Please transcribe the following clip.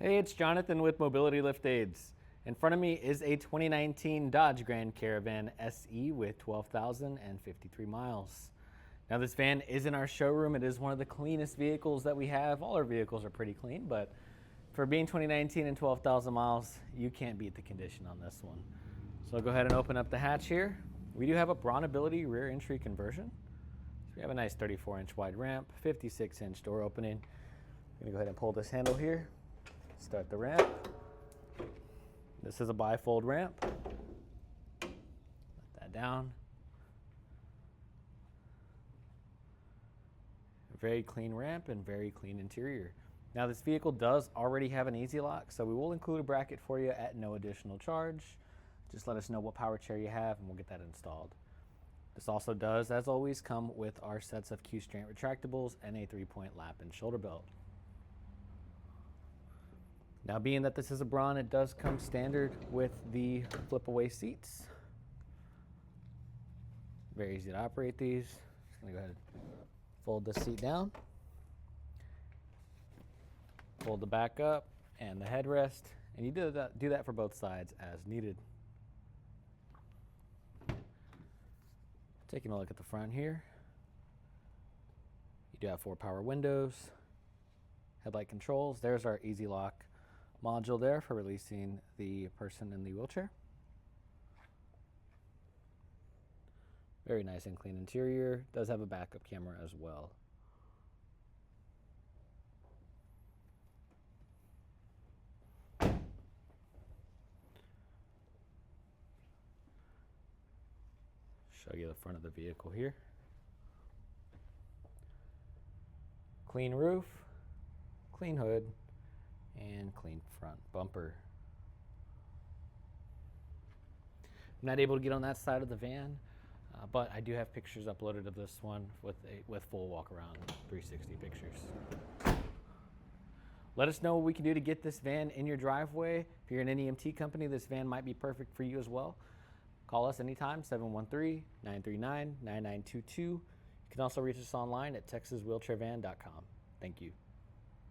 Hey, it's Jonathan with Mobility Lift Aids. In front of me is a 2019 Dodge Grand Caravan SE with 12,053 miles. Now this van is in our showroom. It is one of the cleanest vehicles that we have. All our vehicles are pretty clean, but for being 2019 and 12,000 miles, you can't beat the condition on this one. So I'll go ahead and open up the hatch here. We do have a Braun Ability rear entry conversion. So we have a nice 34-inch wide ramp, 56-inch door opening. I'm gonna go ahead and pull this handle here. Start the ramp. This is a bifold ramp. Let that down. Very clean ramp and very clean interior. Now this vehicle does already have an easy lock, so we will include a bracket for you at no additional charge. Just let us know what power chair you have and we'll get that installed. This also does, as always, come with our sets of Q-strength retractables and a 3-point lap and shoulder belt. Now being that this is a Braun, it does come standard with the flip away seats. Very easy to operate these. Just gonna go ahead and fold the seat down. Fold the back up and the headrest, and you do that for both sides as needed. Taking a look at the front here. You do have 4 power windows, headlight controls. There's our easy lock module there for releasing the person in the wheelchair. Very nice and clean interior. Does have a backup camera as well. Show you the front of the vehicle here. Clean roof, clean hood, and clean front bumper. I'm not able to get on that side of the van, but I do have pictures uploaded of this one with full walk around 360 pictures. Let us know what we can do to get this van in your driveway. If you're an EMT company, this van might be perfect for you as well. Call us anytime, 713-939-9922. You can also reach us online at texaswheelchairvan.com. Thank you.